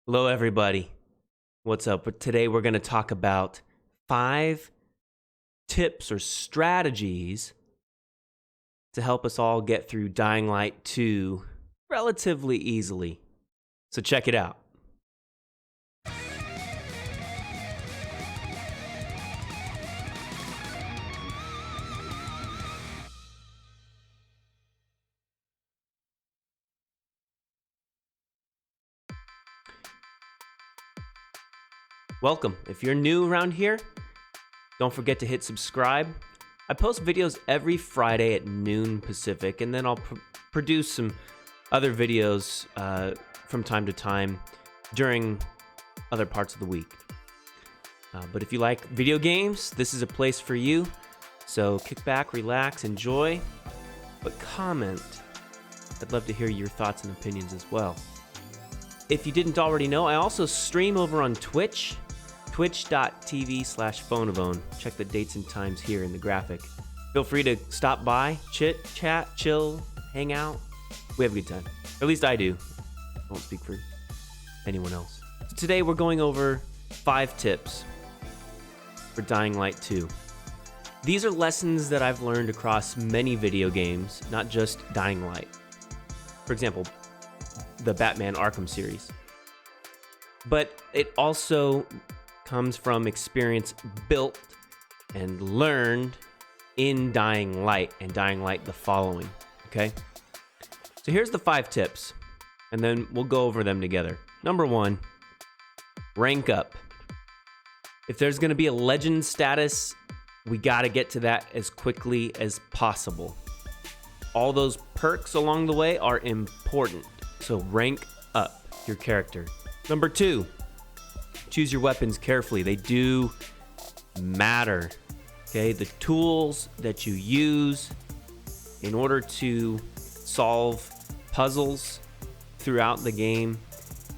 Hello, everybody. What's up? But today we're going to talk about 5 tips or strategies to help us all get through Dying Light 2 relatively easily. So check it out. Welcome. If you're new around here, don't forget to hit subscribe. I post videos every Friday at noon Pacific, and then I'll produce some other videos from time to time during other parts of the week. But if you like video games, this is a place for you. So kick back, relax, enjoy, but comment. I'd love to hear your thoughts and opinions as well. If you didn't already know, I also stream over on Twitch. Twitch.tv/Phonavone. Check the dates and times here in the graphic. Feel free to stop by, chit, chat, chill, hang out. We have a good time. Or at least I do. I won't speak for anyone else. So today we're going over 5 tips for Dying Light 2. These are lessons that I've learned across many video games, not just Dying Light. For example, the Batman Arkham series. But it also comes from experience built and learned in Dying Light and Dying Light the following, okay? So here's the 5 tips, and then we'll go over them together. Number 1, rank up. If there's gonna be a legend status, we gotta get to that as quickly as possible. All those perks along the way are important, so rank up your character. Number 2, choose your weapons carefully. They do matter, okay? The tools that you use in order to solve puzzles throughout the game,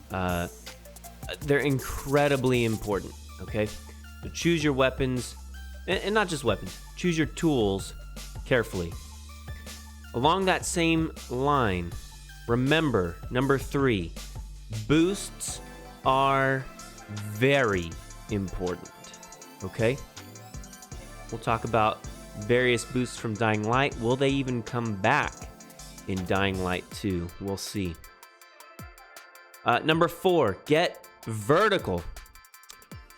they're incredibly important, okay? So choose your weapons, and not just weapons, choose your tools carefully. Along that same line, remember, number 3, boosts are very important, okay? We'll talk about various boosts from Dying Light. Will they even come back in Dying Light 2? We'll see. Number 4, get vertical.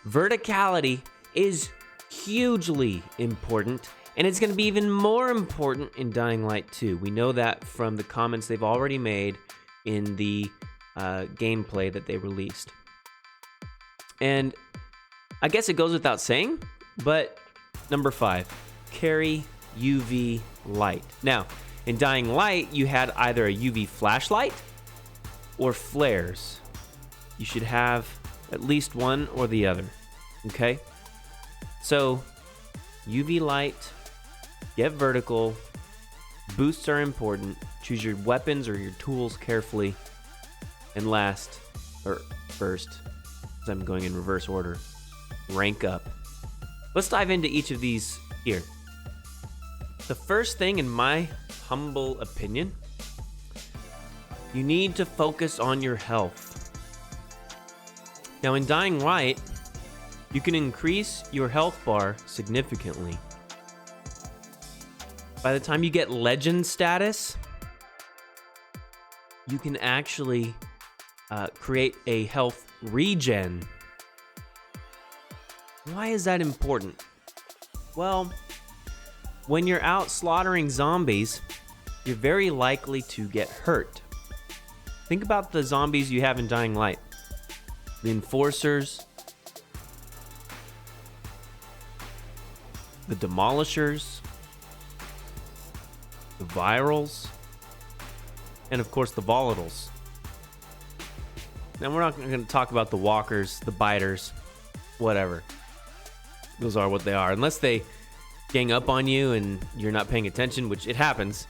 Verticality is hugely important, and it's going to be even more important in Dying Light 2. We know that from the comments they've already made in the gameplay that they released. And I guess it goes without saying, but number 5, carry UV light. Now, in Dying Light, you had either a UV flashlight or flares. You should have at least one or the other, okay? So, UV light, get vertical, boosts are important, choose your weapons or your tools carefully, and first, as I'm going in reverse order, rank up. Let's dive into each of these here. The first thing, in my humble opinion, you need to focus on your health. Now, in Dying Light, you can increase your health bar significantly. By the time you get legend status, you can actually create a health regen. Why is that important? Well, when you're out slaughtering zombies, you're very likely to get hurt. Think about the zombies you have in Dying Light. The Enforcers, the Demolishers, the Virals, and of course the Volatiles. Now, we're not going to talk about the Walkers, the Biters, whatever. Those are what they are. Unless they gang up on you and you're not paying attention, which it happens,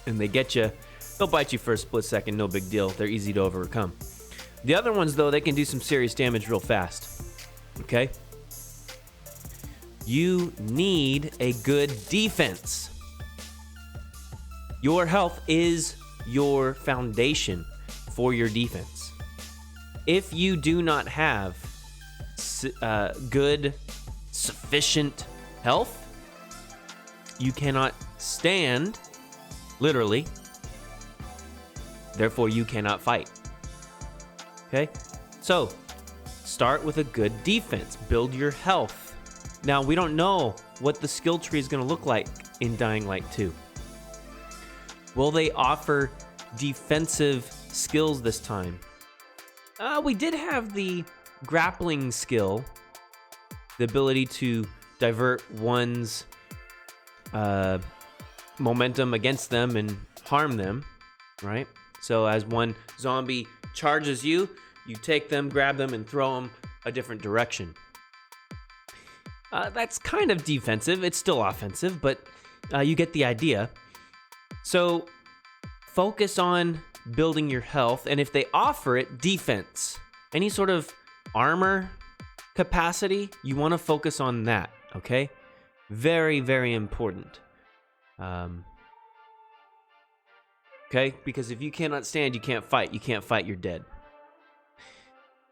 and they get you, they'll bite you for a split second, no big deal. They're easy to overcome. The other ones, though, they can do some serious damage real fast, okay? You need a good defense. Your health is your foundation for your defense. If you do not have good, sufficient health, you cannot stand, literally. Therefore, you cannot fight. Okay? So, start with a good defense. Build your health. Now, we don't know what the skill tree is going to look like in Dying Light 2. Will they offer defensive skills this time? We did have the grappling skill, the ability to divert one's momentum against them and harm them, right? So as one zombie charges you, you take them, grab them, and throw them a different direction. That's kind of defensive. It's still offensive, but you get the idea. So focus on building your health, and if they offer it, defense. Any sort of armor capacity, you want to focus on that, okay? Very, very important. Okay? Because if you cannot stand, you can't fight. You can't fight, you're dead.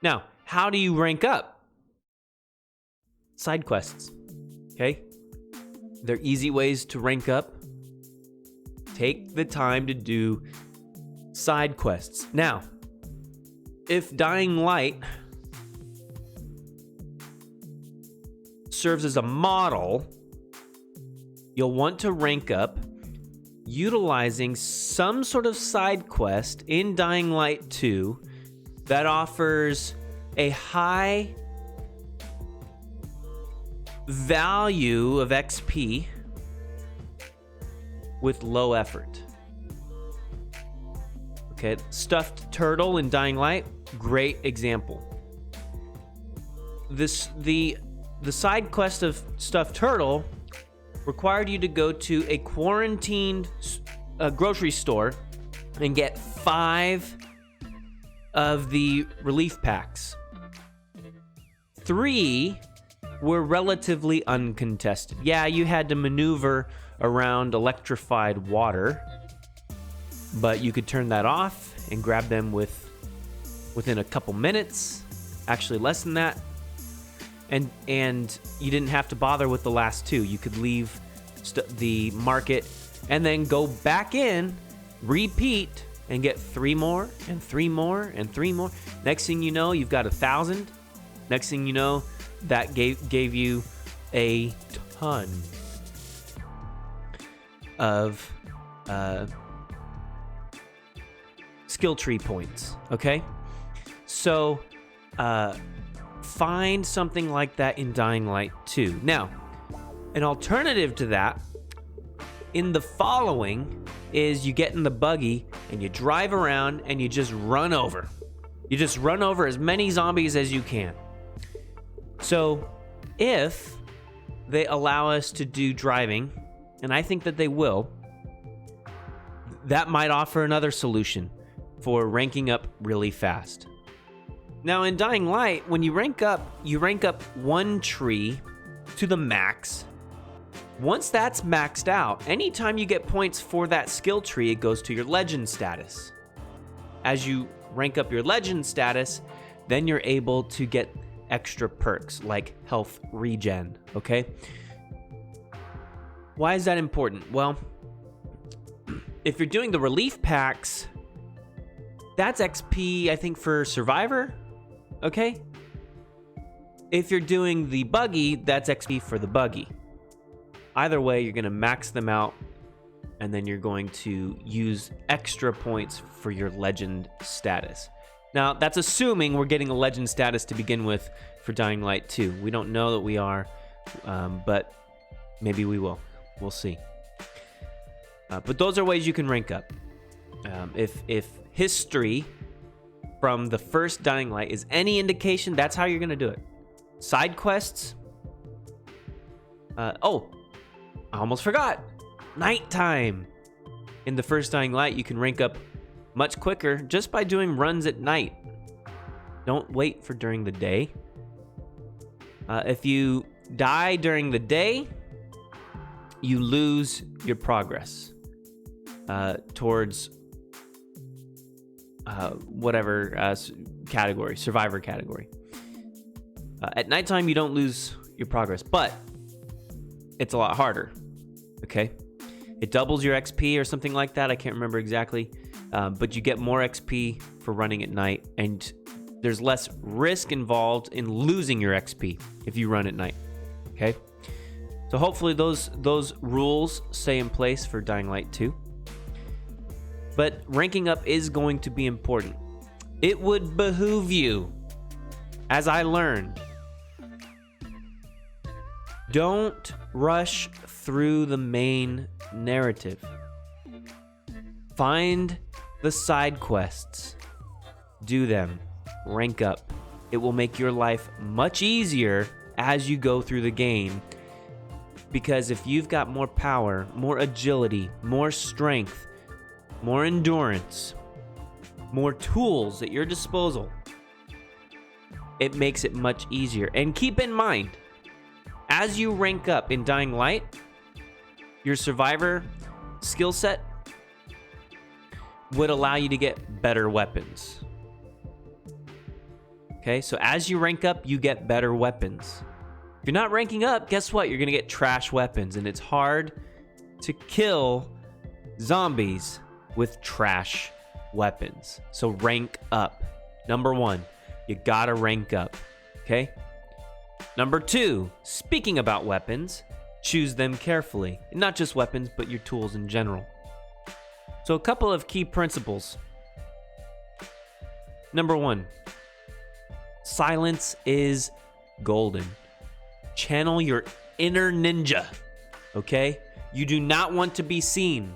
Now, how do you rank up? Side quests, okay? They're easy ways to rank up. Take the time to do side quests. Now, if Dying Light serves as a model, you'll want to rank up utilizing some sort of side quest in Dying Light 2 that offers a high value of XP with low effort. Okay, stuffed turtle in Dying Light, great example. The side quest of stuffed turtle required you to go to a quarantined grocery store and get 5 of the relief packs. 3 were relatively uncontested. Yeah, you had to maneuver around electrified water, but you could turn that off and grab them within a couple minutes, actually less than that. And you didn't have to bother with the last 2. You could leave the market and then go back in, repeat, and get 3 more and 3 more and 3 more. Next thing you know, you've got 1,000. Next thing you know, that gave you a ton of skill tree points, okay? So, find something like that in Dying Light 2. Now, an alternative to that in the following is you get in the buggy and you drive around and you just run over. You just run over as many zombies as you can. So, if they allow us to do driving, and I think that they will, that might offer another solution for ranking up really fast. Now, in Dying Light, when you rank up one tree to the max. Once that's maxed out, anytime you get points for that skill tree, it goes to your legend status. As you rank up your legend status, then you're able to get extra perks like health regen, okay? Why is that important? Well, if you're doing the relief packs, that's XP, I think, for Survivor, okay? If you're doing the buggy, that's XP for the buggy. Either way, you're going to max them out, and then you're going to use extra points for your legend status. Now, that's assuming we're getting a legend status to begin with for Dying Light 2. We don't know that we are, but maybe we will. We'll see. But those are ways you can rank up. If history from the first Dying Light is any indication, that's how you're going to do it. Side quests. I almost forgot. Nighttime. In the first Dying Light, you can rank up much quicker just by doing runs at night. Don't wait for during the day. If you die during the day, you lose your progress towards category, survivor category. At nighttime, you don't lose your progress, but it's a lot harder, okay? It doubles your XP or something like that. I can't remember exactly, but you get more XP for running at night, and there's less risk involved in losing your XP if you run at night, okay? So hopefully those rules stay in place for Dying Light 2. But ranking up is going to be important. It would behoove you, as I learned, don't rush through the main narrative. Find the side quests. Do them. Rank up. It will make your life much easier as you go through the game. Because if you've got more power, more agility, more strength, more endurance, more tools at your disposal, it makes it much easier. And keep in mind, as you rank up in Dying Light, your survivor skill set would allow you to get better weapons. Okay, so as you rank up, you get better weapons. If you're not ranking up, guess what? You're gonna get trash weapons, and it's hard to kill zombies with trash weapons. So rank up. Number 1, you gotta rank up, okay? Number 2, speaking about weapons, choose them carefully. And not just weapons, but your tools in general. So a couple of key principles. Number 1, silence is golden. Channel your inner ninja, okay? You do not want to be seen.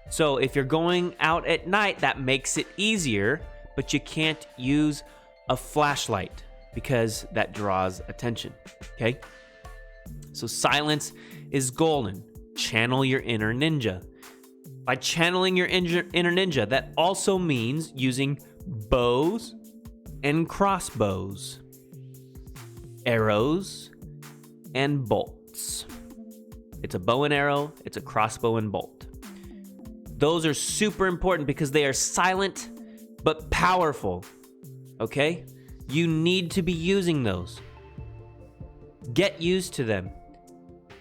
So if you're going out at night, that makes it easier, but you can't use a flashlight because that draws attention, okay? So silence is golden. Channel your inner ninja. By channeling your inner ninja, that also means using bows and crossbows, arrows and bolts. It's a bow and arrow, it's a crossbow and bolt. Those are super important because they are silent but powerful, okay? You need to be using those. Get used to them.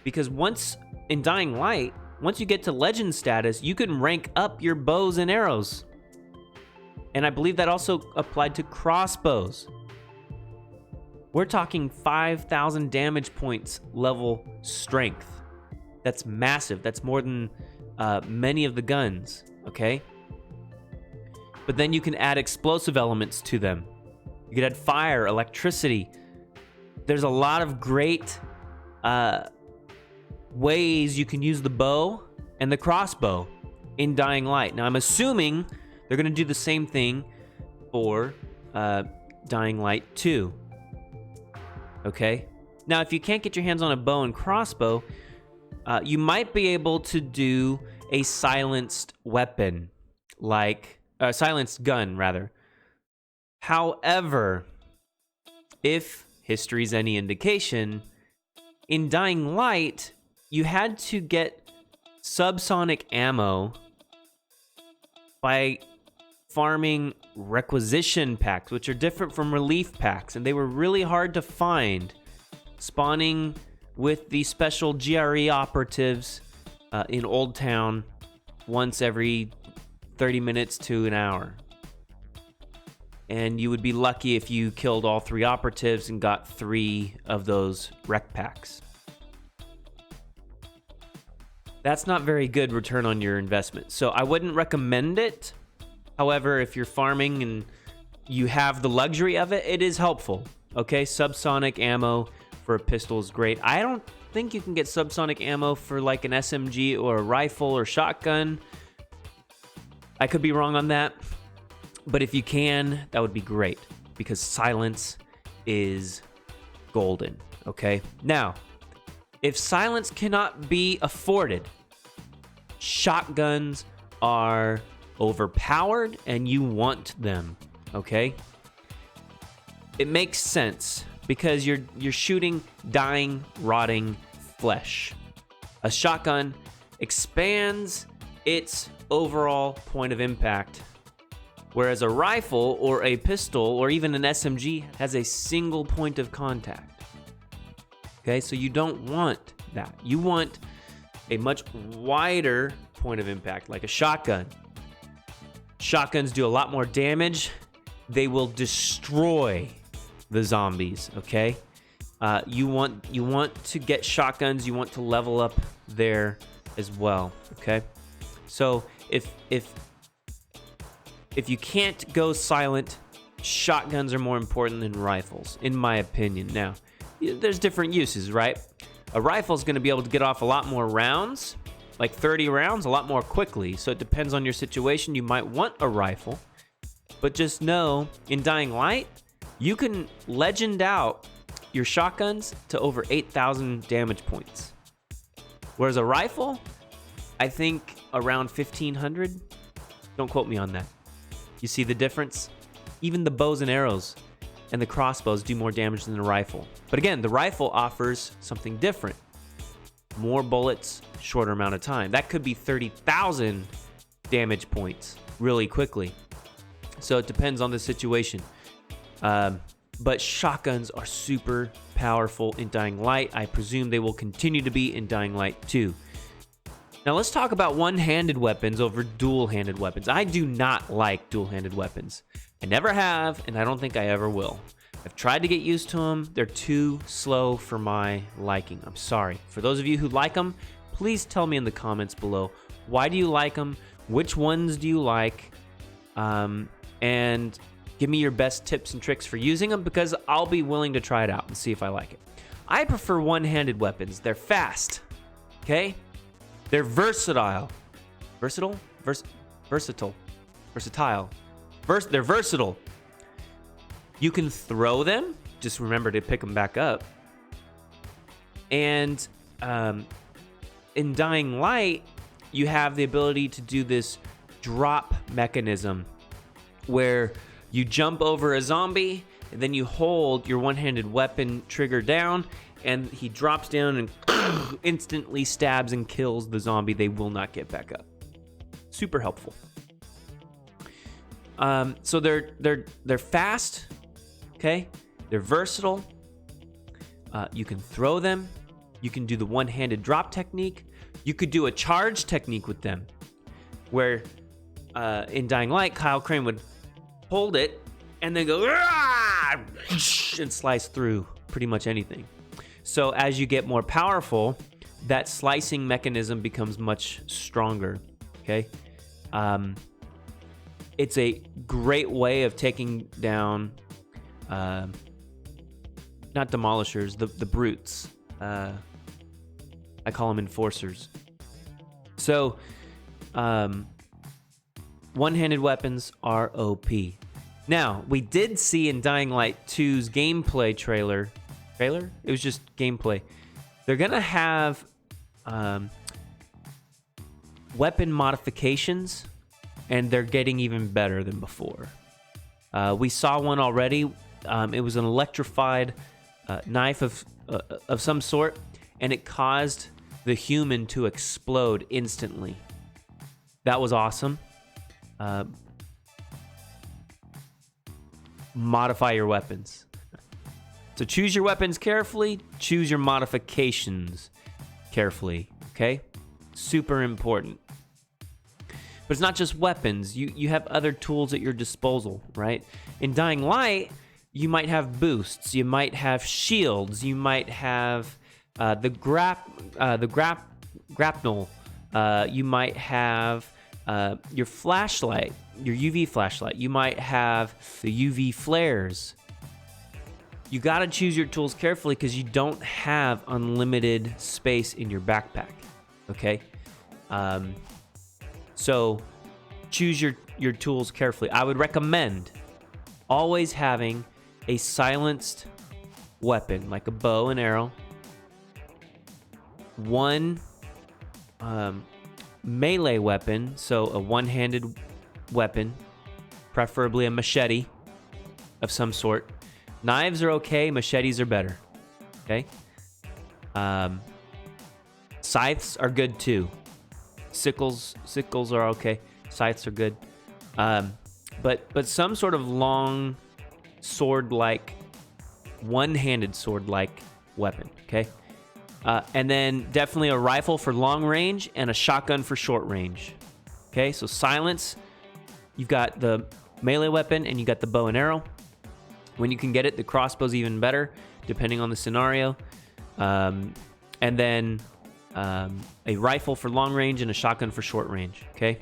Because once in Dying Light, once you get to legend status, you can rank up your bows and arrows. And I believe that also applied to crossbows. We're talking 5,000 damage points level strength. That's massive. That's more than many of the guns, okay? But then you can add explosive elements to them. You can add fire, electricity. There's a lot of great ways you can use the bow and the crossbow in Dying Light. Now, I'm assuming they're going to do the same thing for Dying Light 2. Okay? Now, if you can't get your hands on a bow and crossbow, you might be able to do a silenced weapon, like a silenced gun, rather. However, if history's any indication, in Dying Light, you had to get subsonic ammo by farming requisition packs, which are different from relief packs, and they were really hard to find, spawning with the special GRE operatives in Old Town once every 30 minutes to an hour. And you would be lucky if you killed all 3 operatives and got 3 of those rec packs. That's not very good return on your investment. So I wouldn't recommend it. However, if you're farming and you have the luxury of it, it is helpful. Okay, subsonic ammo for a pistol is great. I don't think you can get subsonic ammo for like an SMG or a rifle or shotgun. I could be wrong on that. But if you can, that would be great, because silence is golden, okay? Now, if silence cannot be afforded, shotguns are overpowered and you want them, okay? It makes sense because you're shooting dying, rotting flesh. A shotgun expands its overall point of impact Whereas a rifle or a pistol or even an SMG has a single point of contact. Okay, so you don't want that. You want a much wider point of impact, like a shotgun. Shotguns do a lot more damage. They will destroy the zombies, okay? You want to get shotguns. You want to level up there as well, okay? So if you can't go silent, shotguns are more important than rifles, in my opinion. Now, there's different uses, right? A rifle is going to be able to get off a lot more rounds, like 30 rounds, a lot more quickly. So it depends on your situation. You might want a rifle, but just know in Dying Light, you can legend out your shotguns to over 8,000 damage points. Whereas a rifle, I think around 1,500. Don't quote me on that. You see the difference? Even the bows and arrows and the crossbows do more damage than the rifle. But again, the rifle offers something different. More bullets, shorter amount of time. That could be 30,000 damage points really quickly. So it depends on the situation. But shotguns are super powerful in Dying Light. I presume they will continue to be in Dying Light 2. Now let's talk about one-handed weapons over dual-handed weapons. I do not like dual-handed weapons. I never have, and I don't think I ever will. I've tried to get used to them. They're too slow for my liking. I'm sorry. For those of you who like them, please tell me in the comments below. Why do you like them? Which ones do you like? And give me your best tips and tricks for using them, because I'll be willing to try it out and see if I like it. I prefer one-handed weapons. They're fast, okay? They're versatile. Versatile? Versatile. They're versatile. You can throw them. Just remember to pick them back up. And in Dying Light, you have the ability to do this drop mechanism where you jump over a zombie, and then you hold your one-handed weapon trigger down, and he drops down and instantly stabs and kills the zombie. They will not get back up. Super helpful. So they're fast, okay? They're versatile. You can throw them. You can do the one-handed drop technique. You could do a charge technique with them, where in Dying Light, Kyle Crane would hold it and then go and slice through pretty much anything. So as you get more powerful, that slicing mechanism becomes much stronger, okay? It's a great way of taking down, not demolishers, the brutes. I call them enforcers. So, one-handed weapons are OP. Now, we did see in Dying Light 2's gameplay trailer? It was just gameplay. They're gonna have weapon modifications, and they're getting even better than before. We saw one already. It was an electrified knife of some sort, and it caused the human to explode instantly. That was awesome. Modify your weapons. So choose your weapons carefully, choose your modifications carefully, okay? Super important. But it's not just weapons. You have other tools at your disposal, right? In Dying Light, you might have boosts, you might have shields, you might have the grapnel, you might have your flashlight, your UV flashlight, you might have the UV flares. You gotta choose your tools carefully because you don't have unlimited space in your backpack, okay? So choose your tools carefully. I would recommend always having a silenced weapon, like a bow and arrow, one melee weapon, so a one-handed weapon, preferably a machete of some sort. Knives are okay, machetes are better, okay? Scythes are good too. Sickles are okay. Scythes are good. but some sort of long sword-like, one-handed sword-like weapon, okay? And then definitely a rifle for long range and a shotgun for short range, okay? So silence, you've got the melee weapon and you got the bow and arrow. When you can get it, the crossbow's even better, depending on the scenario. And then a rifle for long range and a shotgun for short range, okay?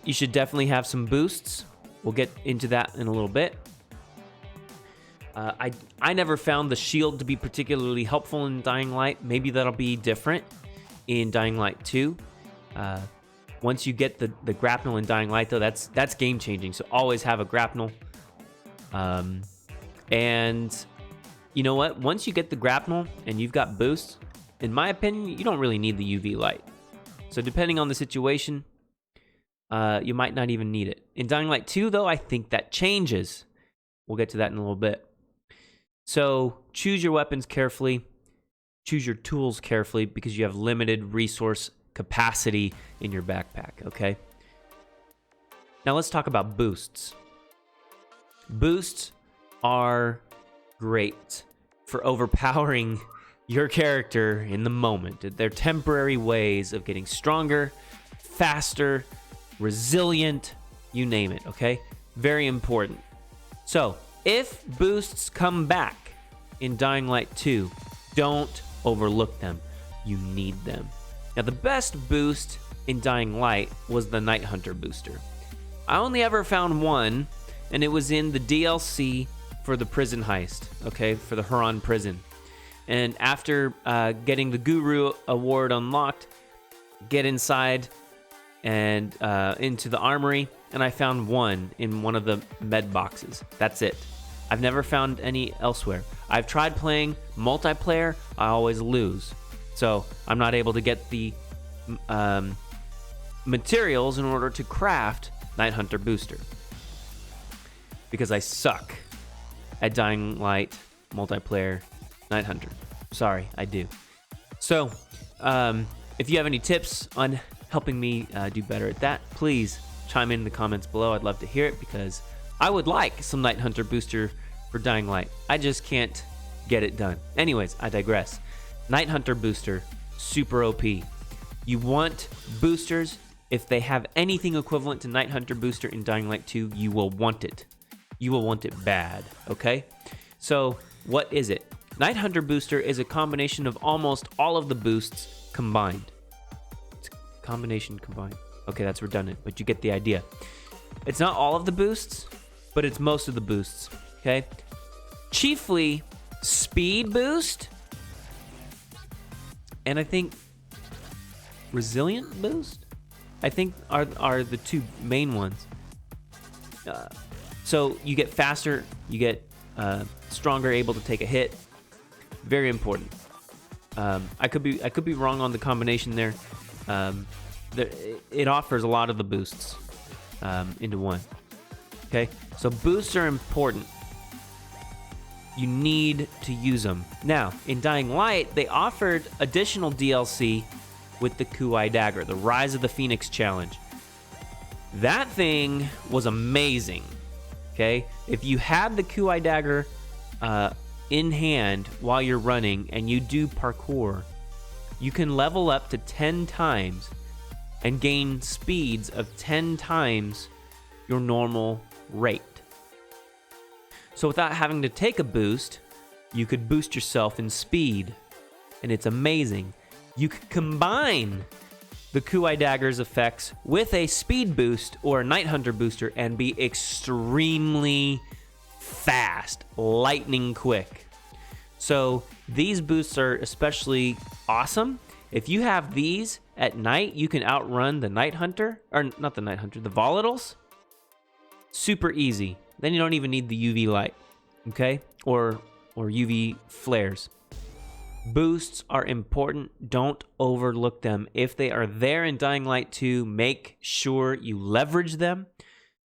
You should definitely have some boosts. We'll get into that in a little bit. I never found the shield to be particularly helpful in Dying Light. Maybe that'll be different in Dying Light 2. Once you get the grapnel in Dying Light, though, that's game changing. So always have a grapnel. And you know what? Once you get the grapnel and you've got boosts, in my opinion, you don't really need the UV light. So depending on the situation, you might not even need it. In Dying Light 2, though, I think that changes. We'll get to that in a little bit. So choose your weapons carefully. Choose your tools carefully because you have limited resource capacity in your backpack, okay? Now let's talk about boosts. Boosts are great for overpowering your character in the moment. They're temporary ways of getting stronger, faster, resilient, you name it, okay? Very important. So, if boosts come back in Dying Light 2, don't overlook them. You need them. Now, the best boost in Dying Light was the Night Hunter booster. I only ever found one, and it was in the DLC for the prison heist, okay, for the Huron prison. And after getting the Guru Award unlocked, get inside and into the armory, and I found one in one of the med boxes. That's it. I've never found any elsewhere. I've tried playing multiplayer. I always lose. So I'm not able to get the materials in order to craft Night Hunter booster. Because I suck at Dying Light multiplayer Night Hunter. Sorry, I do. So, if you have any tips on helping me do better at that, please chime in the comments below. I'd love to hear it because I would like some Night Hunter booster for Dying Light. I just can't get it done. Anyways, I digress. Night Hunter booster, super OP. You want boosters. If they have anything equivalent to Night Hunter booster in Dying Light 2, you will want it. You will want it bad, okay? So, what is it? Night Hunter booster is a combination of almost all of the boosts combined. It's a combination combined. Okay, that's redundant, but you get the idea. It's not all of the boosts, but it's most of the boosts, okay? Chiefly speed boost, and I think resilient boost, I think are the two main ones. So you get faster, you get stronger, able to take a hit. Very important. I could be wrong on the combination there. It offers a lot of the boosts into one. Okay, so boosts are important. You need to use them. Now, in Dying Light, they offered additional DLC with the Kuai Dagger, the Rise of the Phoenix Challenge. That thing was amazing. Okay, if you have the Kuai Dagger in hand while you're running and you do parkour, you can level up to 10 times and gain speeds of 10 times your normal rate. So without having to take a boost, you could boost yourself in speed, and it's amazing. You could combine the Kuai Dagger's effects with a speed boost or a Night Hunter booster and be extremely fast, lightning quick. So these boosts are especially awesome. If you have these at night, you can outrun the Night Hunter, or not the Night Hunter, the Volatiles. Super easy. Then you don't even need the UV light, okay? Or UV flares. Boosts are important. Don't overlook them. If they are there in Dying Light 2, make sure you leverage them.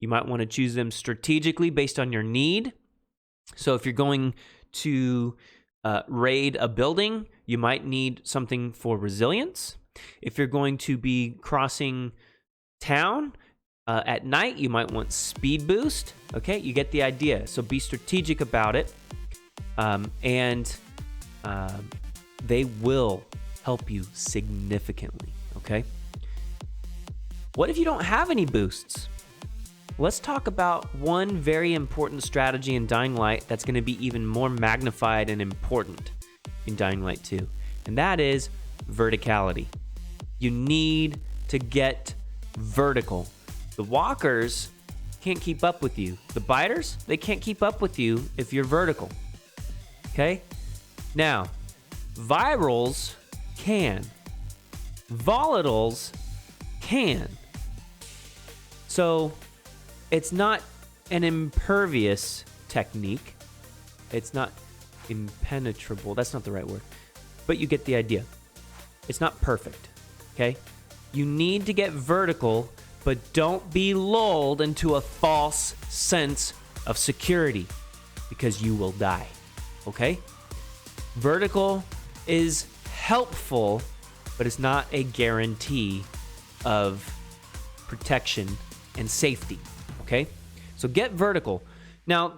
You might want to choose them strategically based on your need. So if you're going to raid a building, you might need something for resilience. If you're going to be crossing town, At night, you might want speed boost. Okay, you get the idea. So be strategic about it. And they will help you significantly. Okay. What if you don't have any boosts? Let's talk about one very important strategy in Dying Light that's going to be even more magnified and important in Dying Light 2. And that is verticality. You need to get vertical. The walkers can't keep up with you. The biters, they can't keep up with you if you're vertical. Okay? Now, virals can. Volatiles can. So, it's not an impervious technique. It's not impenetrable. That's not the right word. But you get the idea. It's not perfect. Okay? You need to get vertical, but don't be lulled into a false sense of security because you will die. Okay? Vertical is helpful, but it's not a guarantee of protection and safety. Okay? So get vertical. Now,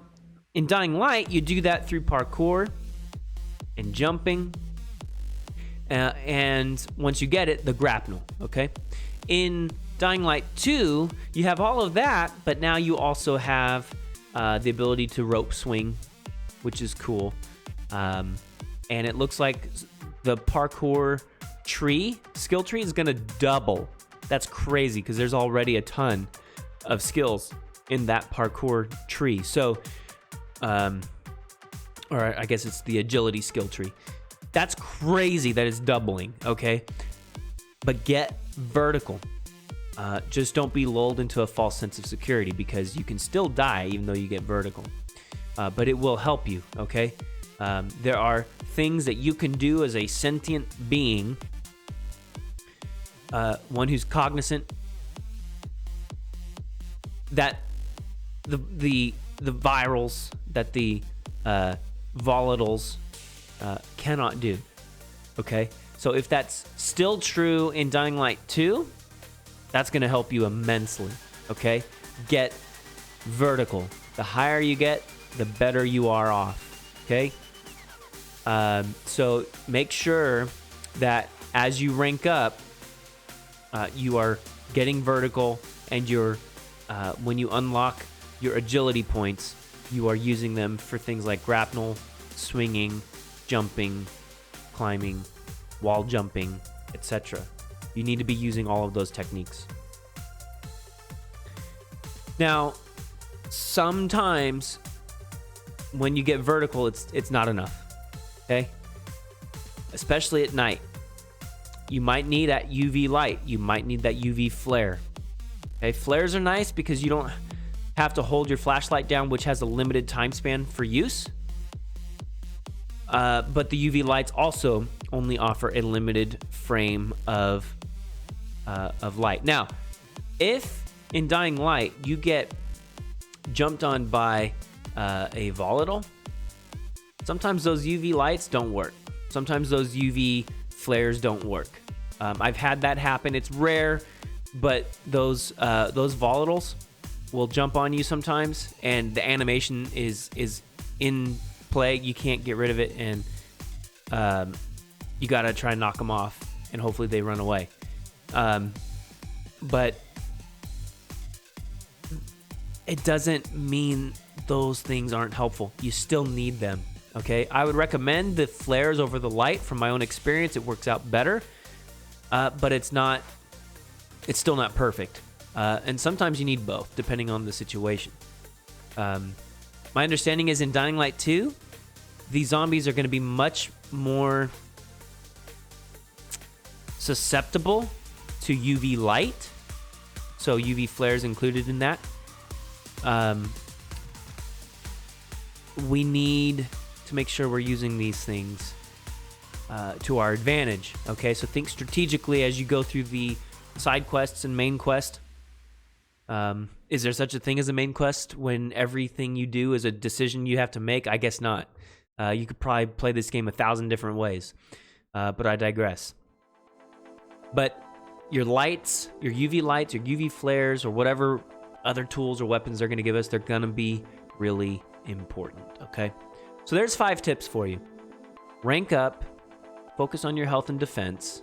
in Dying Light, you do that through parkour and jumping. And once you get it, the grapnel. Okay? In Dying Light 2, you have all of that, but now you also have the ability to rope swing, which is cool. And it looks like the parkour skill tree is going to double. That's crazy because there's already a ton of skills in that parkour tree. So, or I guess it's the agility skill tree. That's crazy that it's doubling, okay? But get vertical. Just don't be lulled into a false sense of security because you can still die even though you get vertical. But it will help you, okay? There are things that you can do as a sentient being, one who's cognizant, that the virals, that the volatiles cannot do, okay? So if that's still true in Dying Light 2, that's going to help you immensely, okay? Get vertical. The higher you get, the better you are off, okay? So make sure that as you rank up, you are getting vertical, and you're when you unlock your agility points, you are using them for things like grapnel, swinging, jumping, climbing, wall jumping, etc. You need to be using all of those techniques. Now, sometimes when you get vertical, it's not enough, okay? Especially at night. You might need that UV light. You might need that UV flare. Okay, flares are nice because you don't have to hold your flashlight down, which has a limited time span for use. But the UV lights also only offer a limited frame of light. Now, if in Dying Light you get jumped on by a volatile, sometimes those UV lights don't work. Sometimes those UV flares don't work. I've had that happen. It's rare, but those volatiles will jump on you sometimes, and the animation is in play. You can't get rid of it, and you gotta try and knock them off, and hopefully they run away. But it doesn't mean those things aren't helpful. You still need them, okay? I would recommend the flares over the light. From my own experience, it works out better, but it's still not perfect. And sometimes you need both, depending on the situation. My understanding is in Dying Light 2, these zombies are going to be much more susceptible to UV light. So UV flares included in that. We need to make sure we're using these things to our advantage. Okay, so think strategically as you go through the side quests and main quest. Is there such a thing as a main quest when everything you do is a decision you have to make? I guess not. You could probably play this game 1,000 different ways, but I digress. But your lights, your UV lights, your UV flares, or whatever other tools or weapons they're going to give us, they're going to be really important, okay? So there's 5 tips for you. Rank up, focus on your health and defense,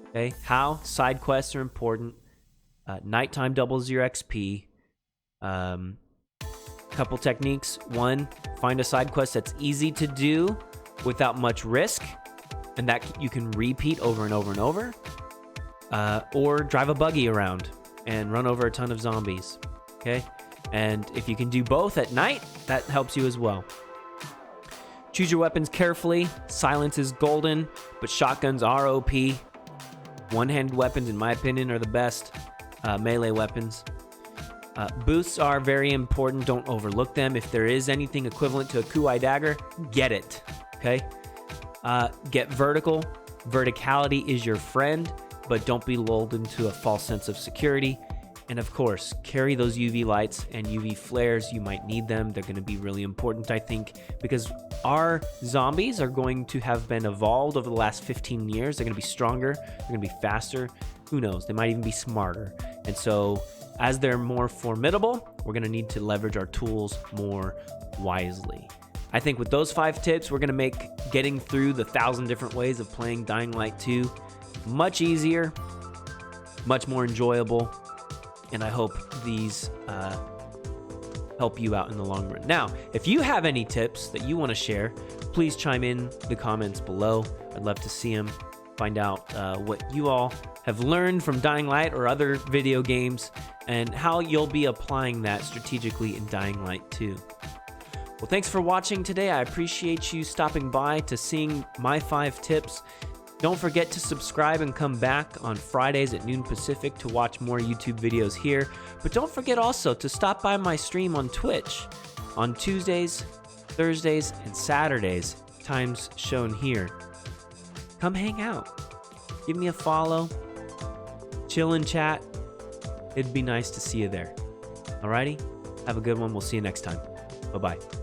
okay? How side quests are important. Nighttime doubles your XP. Couple techniques. 1, find a side quest that's easy to do without much risk, and that you can repeat over and over and over. Or drive a buggy around and run over a ton of zombies, okay? And if you can do both at night, that helps you as well. Choose your weapons carefully. Silence is golden, but shotguns are OP. One-handed weapons, in my opinion, are the best melee weapons. Boosts are very important. Don't overlook them. If there is anything equivalent to a Kuai dagger, get it, okay? Get vertical. Verticality is your friend, but don't be lulled into a false sense of security. And of course, carry those UV lights and UV flares. You might need them. They're going to be really important, I think, because our zombies are going to have been evolved over the last 15 years. They're going to be stronger. They're going to be faster. Who knows? They might even be smarter. And so as they're more formidable, we're going to need to leverage our tools more wisely. I think with those 5 tips, we're going to make getting through the 1,000 different ways of playing Dying Light 2 much easier, much more enjoyable, and I hope these help you out in the long run. Now, if you have any tips that you want to share, please chime in the comments below. I'd love to see them, find out what you all have learned from Dying Light or other video games, and how you'll be applying that strategically in Dying Light 2. Well, thanks for watching today. I appreciate you stopping by to seeing my 5 tips. Don't forget to subscribe and come back on Fridays at noon Pacific to watch more YouTube videos here. But don't forget also to stop by my stream on Twitch on Tuesdays, Thursdays, and Saturdays, times shown here. Come hang out. Give me a follow. Chill and chat. It'd be nice to see you there. Alrighty? Have a good one. We'll see you next time. Bye-bye.